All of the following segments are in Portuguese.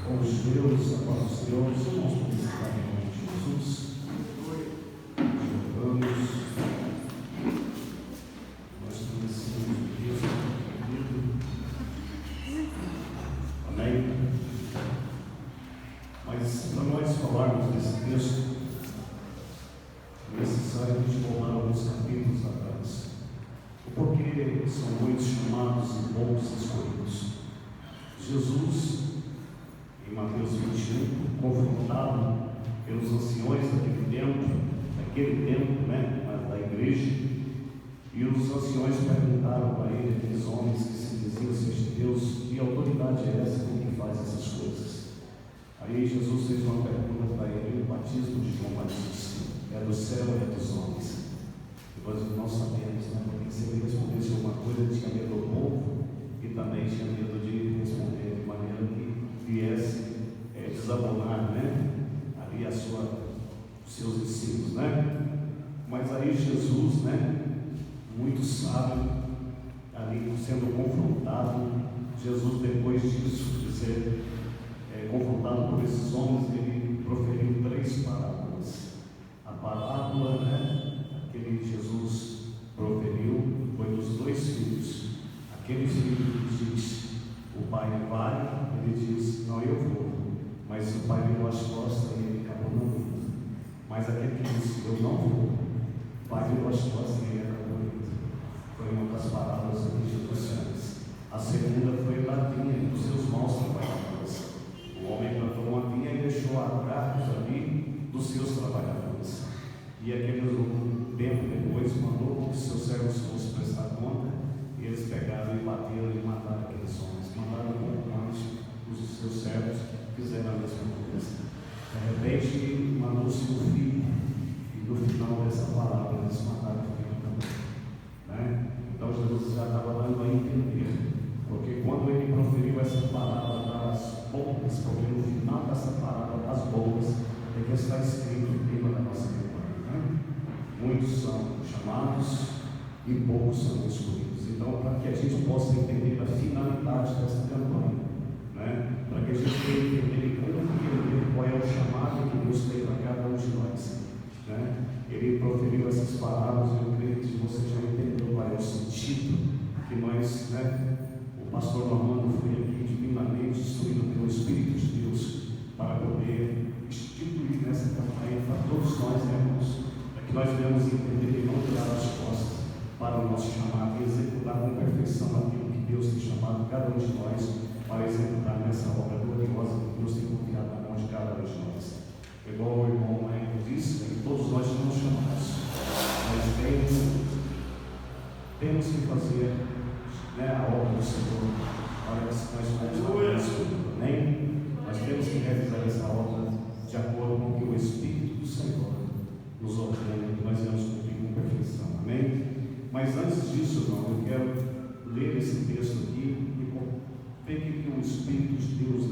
com os judeus, a paz do Senhor, os irmãos publicitar em nome de Jesus. Vamos, nós conhecemos o Cristo querido. Amém? Mas para nós falarmos desse texto, é necessário a gente voltar alguns capítulos atrás. O porquê são muitos chamados e poucos escolhidos. Jesus, em Mateus 21, confrontado pelos anciões daquele tempo, da igreja, e os anciões perguntaram para ele, aqueles homens que se diziam seus de Deus, que autoridade é essa com que faz essas coisas? Aí Jesus fez uma pergunta para ele: o batismo de João Batista é do céu ou é dos homens? Depois nós sabemos, porque se ele respondesse alguma coisa, ele tinha medo do povo e também tinha medo de responder de maneira que viesse desabonar, ali os seus ensinos, Mas aí Jesus, muito sábio, ali sendo confrontado, Jesus, depois disso, de ser confrontado por esses homens, ele proferiu 3 parábolas. A parábola, aquele Jesus proferiu, foi dos 2 filhos. Aquele filho que diz, o pai vai, ele diz, não, eu vou. Mas o pai virou as costas e ele acabou não indo. Mas aquele que disse, eu não vou, o pai virou as costas e ele acabou indo. Foi uma das parábolas que Jesus fez. A segunda foi da vinha dos seus maus trabalhadores. O homem plantou uma vinha e deixou agrafos ali dos seus trabalhadores. E aquele tempo depois mandou que seus servos fossem prestar conta, e eles pegaram e bateram e mataram aqueles homens. Mandaram um pouco mais, os seus servos fizeram a mesma coisa. De repente, mandou-se um filho, e no final dessa palavra eles mataram o filho também. Então Jesus já estava dando a entender, porque quando ele proferiu essa palavra das bocas, porque no final dessa palavra das bocas é que está escrito o tema da nossa campanha. Muitos são chamados e poucos são escolhidos. Então, para que a gente possa entender a finalidade dessa campanha, para que a gente tenha entender e compreender qual é o chamado que Deus tem para cada um de nós, Ele proferiu essas palavras, eu creio que você já entendeu qual é o sentido que nós, o pastor Normando foi aqui divinamente instruído pelo Espírito de Deus para poder instituir nessa campanha para todos nós, irmãos, para que nós venhamos entender e não tirar as costas para o nosso chamado e executar com perfeição aquilo que Deus tem chamado cada um de nós para executar nessa obra gloriosa que Deus tem confiado na mão de cada um de nós. Igual o irmão disse, que todos nós somos chamados, mas temos que fazer a obra do Senhor para que nós possamos, amém? Nós temos que realizar essa obra de acordo com o que o Espírito do Senhor nos ordena, que nós vamos cumprir com perfeição, amém? Mas antes disso, irmão, eu quero ler esse texto aqui e ver que o Espírito de Deus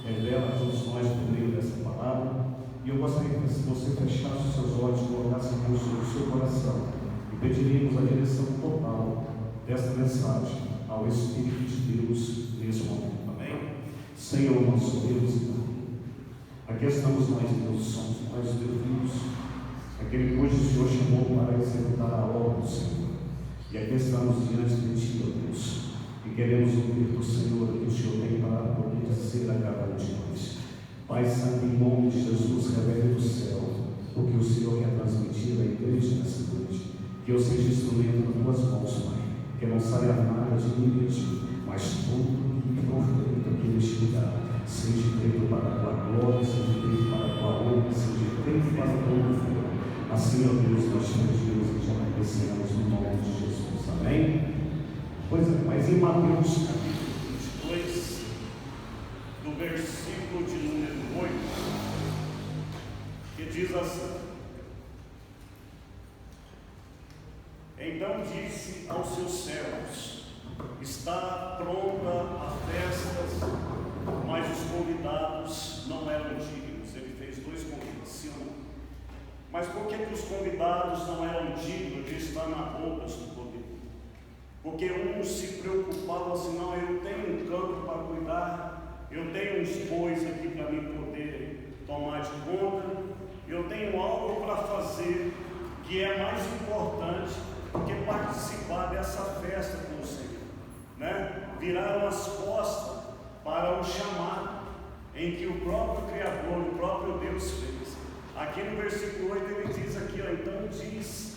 revela a todos nós por meio dessa palavra. E eu gostaria que você fechasse os seus olhos, colocasse a mão sobre o seu coração e pediríamos a direção total desta mensagem ao Espírito de Deus nesse momento, amém? Senhor, nosso Deus, aqui estamos nós, Deus, somos nós, teus filhos, aquele que hoje o Senhor chamou para executar a obra do Senhor. E aqui estamos diante de Ti, ó Deus, e queremos ouvir do Senhor o que o Senhor tem para poder dizer a cada um de nós. Pai Santo, em nome de Jesus, revele do céu o que o Senhor quer transmitir à igreja nessa noite. Que eu seja instrumento nas Tuas mãos, Pai, que não saia nada de mim mesmo, mas tudo que for feito aqui neste lugar seja feito para a Tua glória, seja feito para a Tua honra, seja feito para o Teu louvor. Assim, ó Deus, nós te pedimos e te agradecemos no nome de Jesus. Amém? Pois é, mas em Mateus capítulo 22, do versículo de número 8, que diz assim: então disse aos seus servos, está pronta a festa, mas os convidados não eram dignos. Ele fez 2 convites, sim ou não? Mas por que os convidados não eram dignos de estar na boca do convite? Porque uns se preocupavam assim, não, eu tenho um campo para cuidar, eu tenho uns bois aqui para mim poder tomar de conta, eu tenho algo para fazer que é mais importante do que participar dessa festa com o Senhor, né? Viraram as costas para o chamado em que o próprio Criador, o próprio Deus fez. Aqui no versículo 8 ele diz aqui, ó, então disse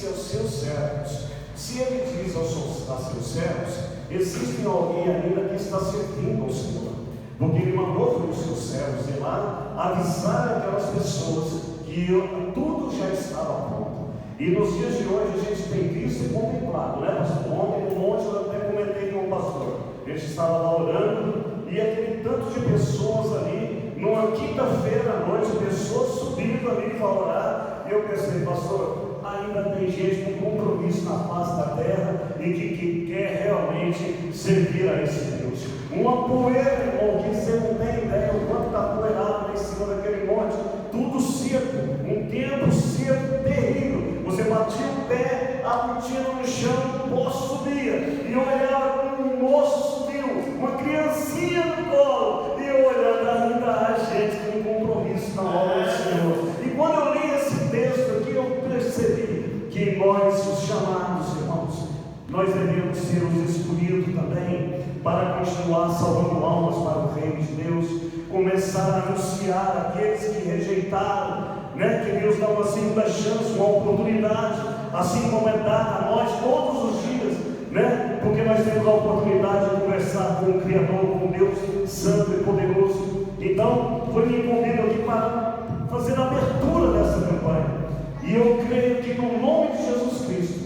aos seus servos. Se ele diz aos seus servos, existe alguém ainda que está servindo ao Senhor, porque ele mandou os seus servos ir lá avisar aquelas pessoas que tudo já estava pronto. E nos dias de hoje a gente tem visto e contemplado, né, pastor? Ontem no monte eu até comentei com o pastor, a gente estava lá orando, e aquele tanto de pessoas ali, numa quinta-feira à noite, pessoas subindo ali para orar, e eu pensei, pastor, ainda tem gente com compromisso na face da terra e que quer realmente servir a esse Deus. Uma poeira, irmão, que você não tem ideia o quanto está poeirado lá em cima daquele monte, tudo seco, um tempo seco terrível. Você batia o pé, a cortina no chão, o poço subia, e eu olhava como um moço subiu, uma criancinha no colo, e eu olhando ainda a gente com compromisso na obra do Senhor. E quando eu li esse texto aqui, eu percebi que nós, os chamados, irmãos, nós devemos ser os escolhidos também para continuar salvando almas para o reino de Deus, começar a anunciar aqueles que rejeitaram, né, que Deus dá uma segunda chance, uma oportunidade, assim como é dada a nós todos os dias, né, porque nós temos a oportunidade de conversar com o Criador, com Deus Santo e Poderoso. Então, foi me convido aqui para fazer a abertura dessa campanha, e eu creio que no nome de Jesus Cristo,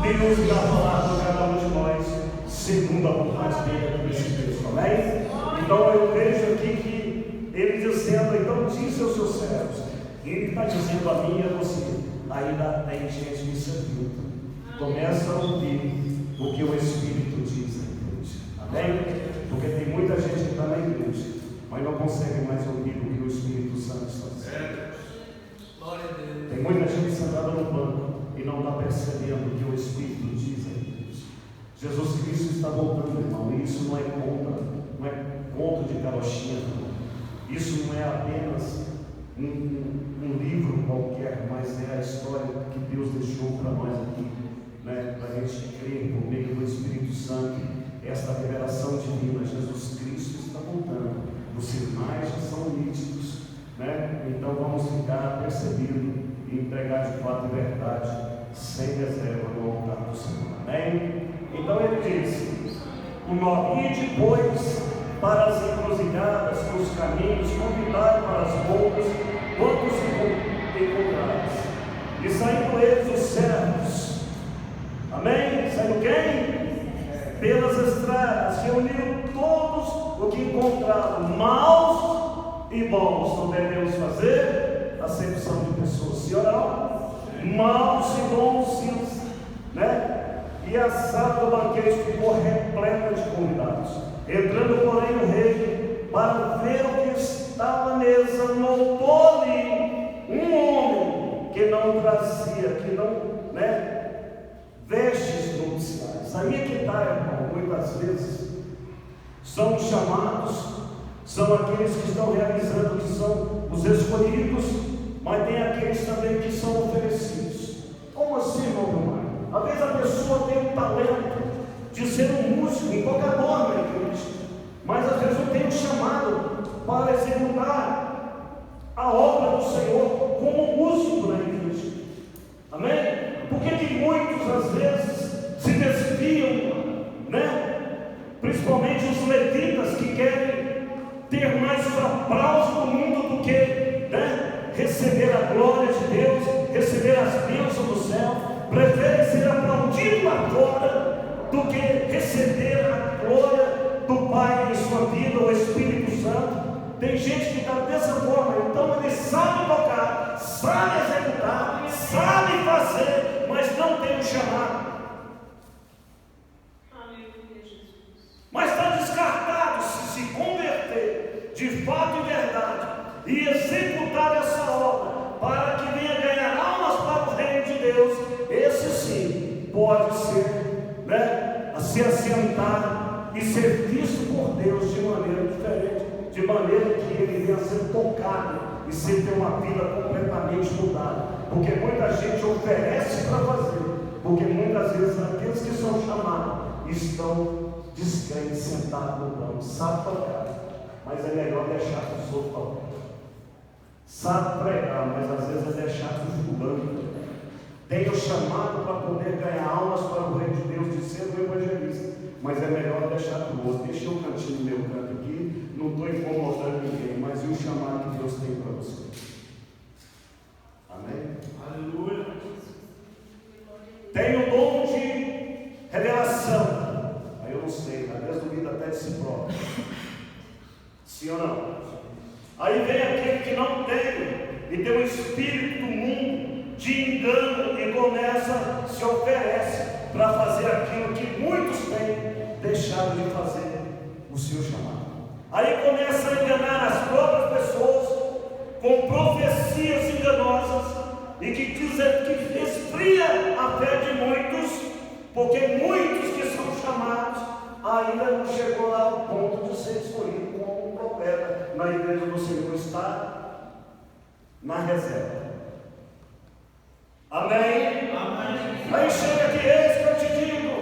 Deus irá falar com cada um de nós, segundo a vontade dele aqui nesse texto, amém? Então eu vejo aqui que ele dizendo, então disse aos seus servos, ele está dizendo a mim e a você, ainda tem gente me servindo. Começa a ouvir o que o Espírito diz à igreja, amém? Porque tem muita gente que está na igreja, mas não consegue mais ouvir o que o Espírito Santo está dizendo. Tem muita gente sentada no banco e não está percebendo o que o Espírito diz à igreja. Jesus Cristo está voltando, irmão, e isso não é conto de carochinha, não. Isso não é apenas um livro qualquer, mas é a história que Deus deixou para nós aqui, né, para a gente crer por meio do Espírito Santo, esta revelação divina. Jesus Cristo está voltando, os sinais já são nítidos, né? Então vamos ficar percebido e entregar de fato e verdade, sem reserva, no altar do Senhor, amém? Então ele diz, o 9, e depois para as encruzilhadas, os caminhos, convidai para as bodas, quantos encontrares. E saindo eles os servos, amém? Saindo quem? Pelas estradas, reuniram todos o que encontraram, maus e bons. Não devemos fazer acepção de pessoas, sim ou não? Maus e bons, né? E a sala do banquete ficou repleta de convidados. Entrando, porém, o rei, para ver o que estava à mesa, notou ali um homem que não trazia, que não, né, vestes nupciais. Aí é que está, irmão, muitas vezes são os chamados, são aqueles que estão realizando, que são os escolhidos, mas tem aqueles também que são oferecidos. Como assim, irmão Gilmar? Às vezes a pessoa tem um talento de ser um músico, um tocador na igreja, mas às vezes não tem um chamado para executar a obra do Senhor como músico na igreja, amém? Porque que muitos às vezes se desviam, né? Principalmente os levitas, que querem ter mais os aplausos do mundo do que, né, receber a glória de Deus, receber as bênçãos do céu, preferem ser aplaudidos lá fora do que receber a glória do Pai em sua vida, o Espírito Santo. Tem gente que está dessa forma, então ele sabe tocar, sabe executar, sabe fazer, mas não tem o chamado. Mas está descartado se converter de fato e verdade e executar essa obra para que venha ganhar almas para o reino de Deus. Esse sim pode ser, né, se assentar e ser visto por chamado e você ter uma vida completamente mudada. Porque muita gente oferece para fazer, porque muitas vezes aqueles que são chamados estão descrentes, sentados no banco, sabe tocar, mas é melhor deixar para os outros tocar. Sabe pregar, mas às vezes é deixar para os fulano. Tem o chamado para poder ganhar almas para o reino de Deus, de ser um evangelista, mas é melhor deixar para o outro. Deixa eu cantinho no meu canto aqui, não estou incomodando ninguém, mas e o chamado que Deus tem para você? Amém? Aleluia! Tem o dom de revelação. Aí eu não sei, às vezes duvida até de si próprio. Sim ou não? Aí vem aquele que não tem, e tem o espírito do mundo de engano, e começa, se oferece para fazer aquilo que muitos têm deixado de fazer, o seu chamado. Aí começa a enganar as próprias pessoas com profecias enganosas e que esfria a fé de muitos, porque muitos que são chamados ainda não chegou lá ao ponto de ser escolhido como um profeta na igreja do Senhor, está na reserva. Amém? Amém. Aí chega aqui, eis que eu te digo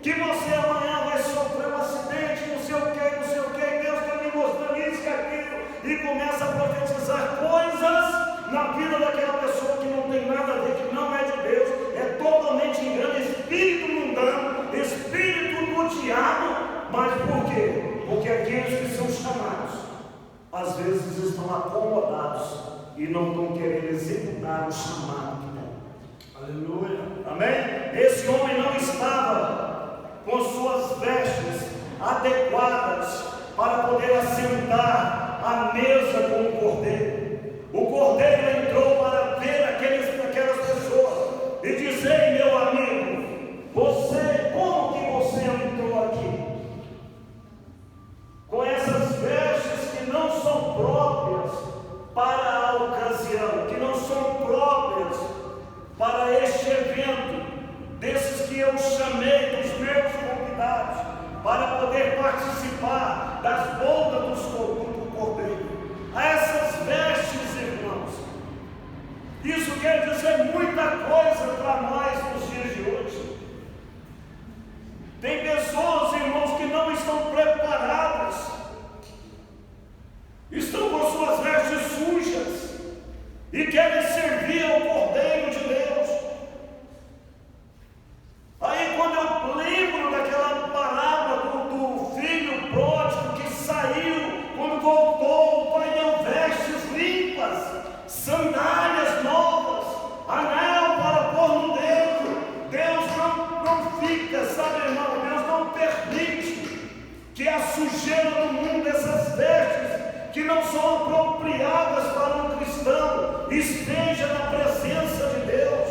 que você amanhã vai sofrer um acidente, não sei o que, Deus está me mostrando isso e aquilo, e começa a profetizar coisas na vida daquela pessoa que não tem nada a ver, que não é de Deus, é totalmente engano, espírito mundano, espírito do diabo. Mas por quê? Porque aqueles que são chamados, às vezes estão acomodados e não estão querendo executar o chamado que tem. Aleluia. Amém? Esse homem não estava com suas vestes adequadas para poder assentar à mesa com o cordeiro. O cordeiro entrou para ver aquelas pessoas e dizer: meu amigo, como que você entrou aqui? Com essas vestes que não são próprias para a ocasião, que não são próprias para este evento, desses que eu chamei dos meus convidados, para poder participar das bodas do cordeiro. A essas vestes, irmãos, isso quer dizer muita coisa para nós nos dias de hoje. Tem pessoas, irmãos, que não estão preparadas, estão com suas vestes sujas e querem servir ao Cordeiro de Deus. Aí quando eu lembro daquela parábola do filho pródigo que saiu, quando voltou, o pai deu vestes limpas, sandálias novas, anel para pôr no dedo. Deus não fica, sabe, irmão, Deus não permite que a sujeira do mundo, essas vestes que não são apropriadas para um cristão, esteja na presença de Deus.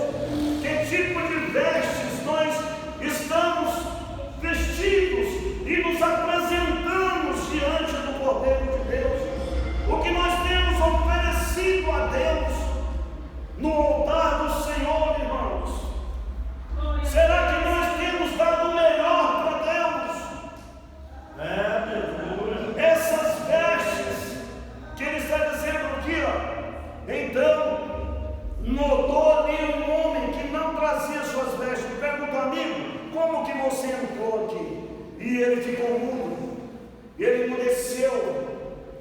Que tipo de vestes nós estamos vestidos e nos apresentamos diante do Cordeiro de Deus? O que nós temos oferecido a Deus no altar do Senhor, irmãos? Será que nós temos dado o melhor para Deus? Essas vestes que ele está dizendo aqui, ó. Então, notou ali um homem que não trazia suas vestes. Perguntou: amigo, como que você entrou aqui? E ele ficou mudo, ele emudeceu.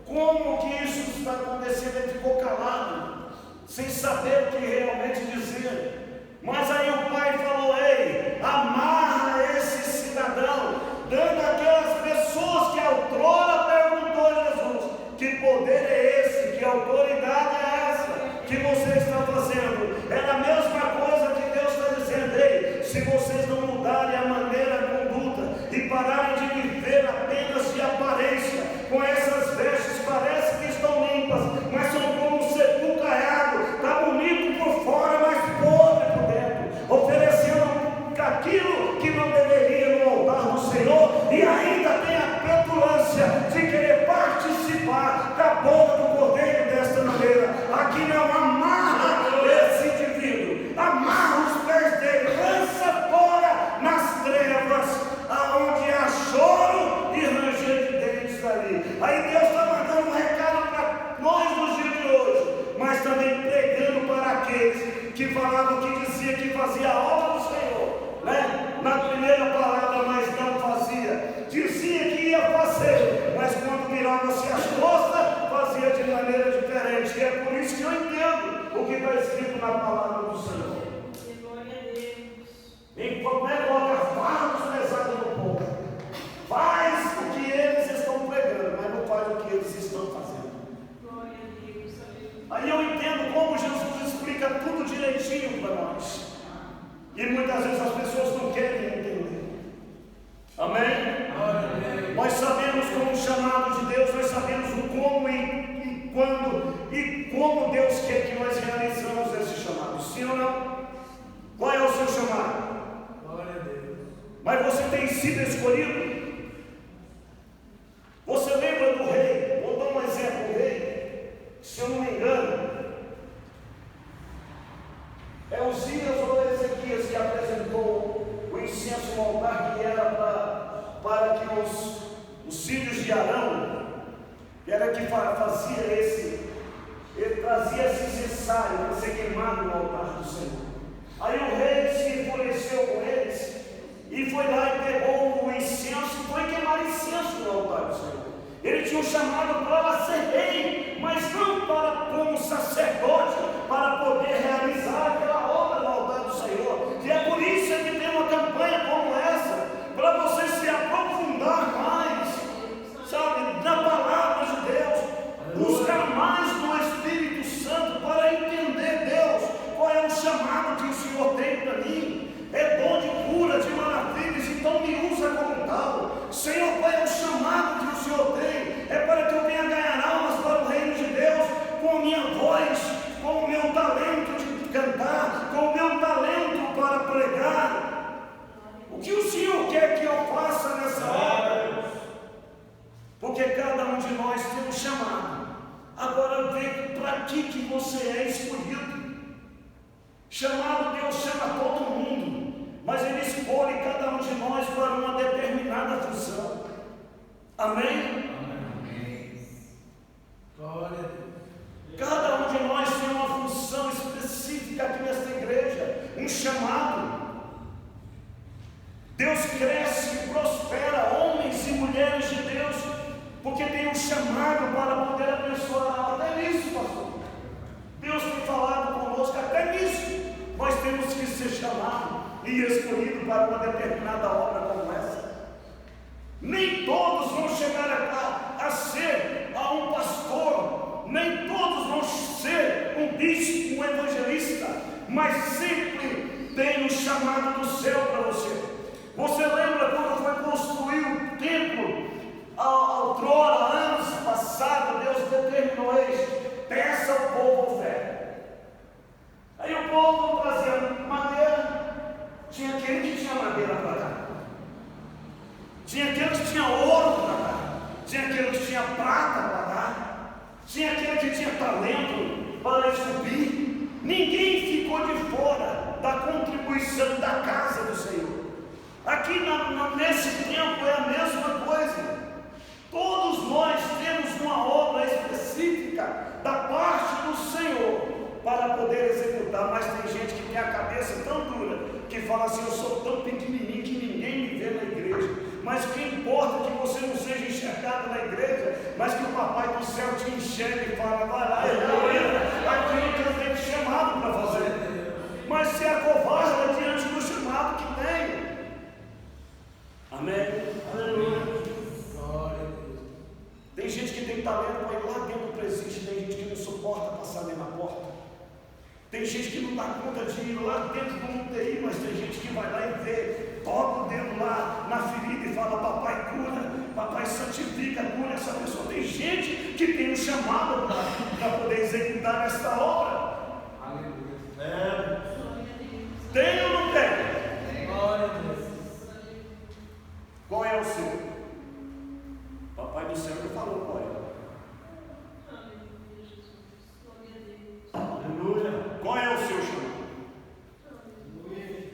Como que isso está acontecendo? Ele ficou calado, sem saber o que realmente dizer. Mas aí o pai falou: ei, amarra esse cidadão, dando aquelas pessoas que outrora perguntou a Jesus: que poder é esse? Que autoridade é essa que você está fazendo? É a mesma coisa que Deus está dizendo: ei, se vocês não mudarem a maneira, a conduta e pararem de viver apenas de aparência, com essas vestes parece que estão limpas, mas são como um sepulcro caiado, está bonito por fora, mas podre por dentro, oferecendo aquilo que não deveria no altar do Senhor, e ainda tem a petulância de querer participar da boda do Cordeiro desta maneira. Aqui não, amarra esse indivíduo, amarra os pés dele, lança fora nas trevas, aonde há choro e ranger de dentes ali. Aí Deus está mandando um recado para nós nos dias de fazia a obra do Senhor, né? Na primeira palavra, mas não fazia. Dizia que ia fazer, mas quando virava-se as costas, fazia de maneira diferente. E é por isso que eu entendo o que está escrito na palavra do Senhor. Enquanto coloca fardos pesados no povo, faz o que eles estão pregando, mas não faz o que eles estão fazendo. Aí eu entendo como Jesus explica tudo direitinho para nós. E muitas vezes as pessoas não querem entender. Amém? Nós sabemos como o chamado de Deus, nós sabemos o como e quando e como Deus quer que nós realizamos esse chamado. Sim ou não? Qual é o seu chamado? Mas você tem sido escolhido? Você lembra do rei? Vou dar um exemplo. O rei, se eu não me engano, é Uzias ou Ezequias que apresentou o incenso no altar, que era para que os filhos de Arão, era que fazia ele trazia esse incensário para ser queimado no altar do Senhor. Aí o rei se enfureceu com eles e foi lá e pegou o incenso e foi queimar incenso no altar do Senhor. Ele tinha um chamado para ser rei, mas não para como sacerdote, para poder realizar aquela obra no altar do Senhor. E é por isso que tem uma campanha como essa, para você se aprofundar mais, sabe, na palavra de Deus, buscar mais do Espírito Santo para entender Deus, qual é o chamado que o Senhor tem para mim. É dom de cura, de maravilhas, então me usa como tal. Senhor, qual é o chamado que o Senhor tem? É para que eu venha ganhar almas para o reino de Deus, com a minha voz, com o meu talento de cantar, com o meu talento para pregar. O que o Senhor quer que eu faça nessa hora? Porque cada um de nós tem um chamado. Agora vê para que você é escolhido. Chamado, Deus chama todo mundo, mas Ele escolhe cada um de nós para uma determinada função. Amém? Amém. Glória a Deus. Cada um de nós tem uma função específica aqui nesta igreja, um chamado. Deus cresce e prospera homens e mulheres de Deus, porque tem um chamado para poder abençoar. Até nisso, pastor. Deus tem falado conosco até nisso. Nós temos que ser chamados e escolhidos para uma determinada obra como essa. Nem todos vão chegar a ser um pastor, nem todos vão ser um bispo, um evangelista, mas sempre tem um chamado do céu para você. Você lembra quando foi construído o templo? Outrora, anos passados, Deus determinou isso. Peça ao povo oferta. Aí o povo trazia madeira. Tinha aquele que tinha madeira para dar, tinha aquele que tinha ouro para dar, tinha aquele que tinha prata para dar, tinha aquele que tinha talento para esculpir. Ninguém ficou de fora da contribuição da casa do Senhor. Aqui nesse tempo é a mesma coisa. Todos nós temos uma obra específica da parte do Senhor para poder executar, mas tem gente que tem a cabeça tão dura que fala assim: eu sou tão pequenininho que ninguém me vê na igreja. Mas o que importa é que você não seja enxergado na igreja, mas que o Papai do céu te enxergue e fala: vai lá, aquilo que eu tenho chamado para fazer. Mas se acovarda diante do chamado que tem. Amém? Aleluia. Tem gente que tem talento para ir lá dentro do presídio, tem gente que não suporta passar ali na porta. Tem gente que não dá conta de ir lá dentro do UTI, mas tem gente que vai lá e vê, toca o dedo lá na ferida e fala: papai cura, papai santifica, cura essa pessoa. Tem gente que tem um chamado para poder executar esta obra. Aleluia. Tem ou não tem? Glória a Deus. Qual é o seu? Papai do céu já falou qual é. Aleluia. Qual é o seu chamado?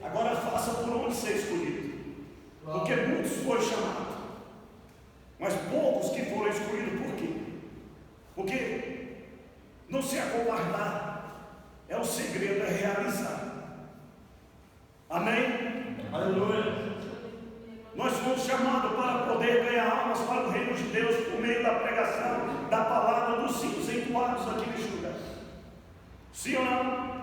Agora faça por onde ser escolhido. Porque muitos foram chamados, mas poucos que foram escolhidos. Por quê? Porque não se acovardaram. almas para o reino de Deus por meio da pregação da palavra dos hinos entoados aqui neste lugar. Sim ou não?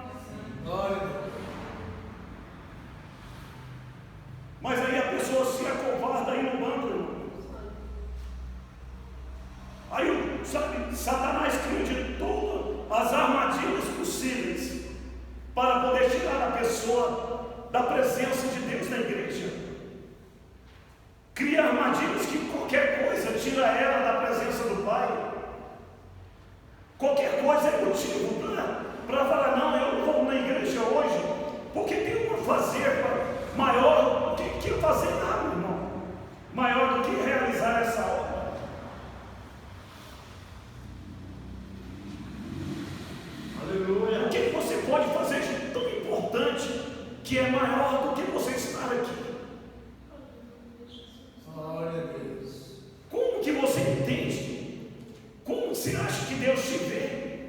Mas aí a pessoa se acovarda aí no banco, irmão. Aí, sabe, Satanás cria de todas as armadilhas possíveis para poder tirar a pessoa da presença de Deus na igreja. Cria armadilhas que qualquer coisa tira ela da presença do Pai. Qualquer coisa é motivo para falar, não, eu não vou na igreja hoje, porque tem um fazer maior do que fazer nada, irmão. Maior do que realizar essa obra. Aleluia. O que você pode fazer de tão importante que é maior do que você estar aqui? Glória a Deus. Como que você entende? Como você acha que Deus te vê?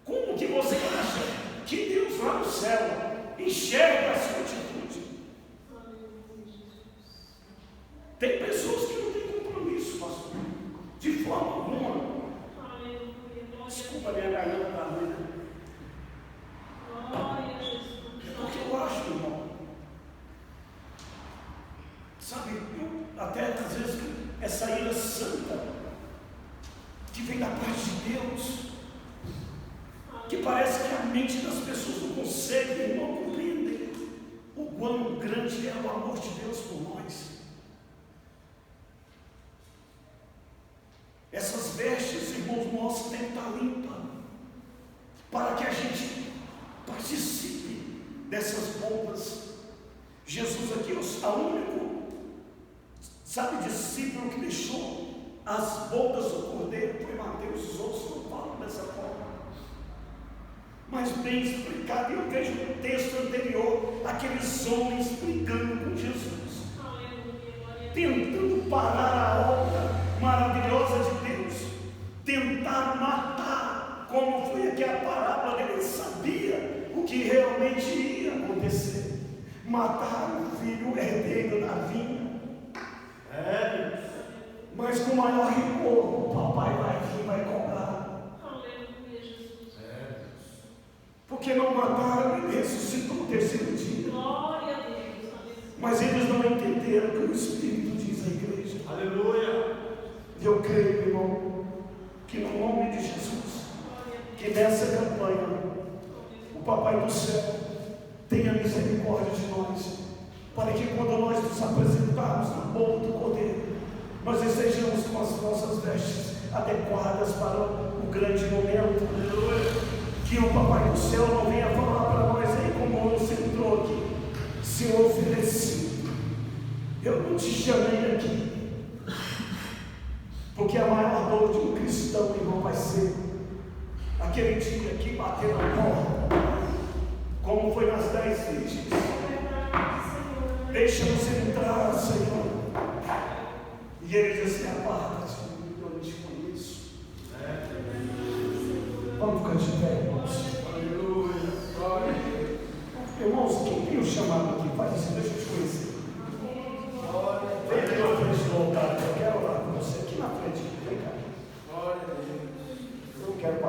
Como que você acha que Deus lá no céu enxerga a sua atitude? Tem pessoas que não têm compromisso, pastor, de forma alguma. Desculpa, minha garganta está ruim. Porque eu acho, irmão, sabe, eu até às vezes essa ira santa que vem da parte de Deus, que parece que a mente das pessoas não consegue, irmão, compreender o quão grande é o amor de Deus por nós. Essas vestes, irmãos nossos, têm que estar limpas, para que a gente participe dessas roupas. Jesus aqui é o único, sabe, discípulo que deixou as bodas do cordeiro. Foi Mateus, os outros não falam dessa forma. Mas bem explicado, eu vejo no texto anterior, aqueles homens brigando com Jesus, tentando parar a obra maravilhosa de Deus, tentar matar, como foi aqui a parábola dele. Ele sabia o que realmente ia acontecer: matar o filho herdeiro da vinha. Mas com maior rigor, o papai vai vir, vai cobrar. Porque não mataram, ele ressuscitou no terceiro dia. Mas eles não entenderam o que o Espírito diz à igreja. Aleluia. Eu creio, irmão, que no nome de Jesus, que nessa campanha o Papai do Céu tenha misericórdia de nós, para que quando nós nos apresentarmos na boca do Cordeiro, nós estejamos com as nossas vestes adequadas para o grande momento. Aleluia. Que o Papai do Céu não venha falar para nós aí, como você entrou aqui: Senhor, ofereci, eu não te chamei aqui. Porque a maior dor de um cristão, irmão, vai ser aquele dia que bater na porta, como foi nas 10 virgens. Deixa-nos entrar, Senhor. E ele diz assim: aparta-te, eu não te conheço. Vamos ficar de pé, irmãos. Aleluia. Irmãos, quem tem o chamado aqui, faz isso, deixa eu te conhecer. Vem aqui na frente do altar, eu quero orar com você aqui na frente. Vem cá. Eu não quero passar.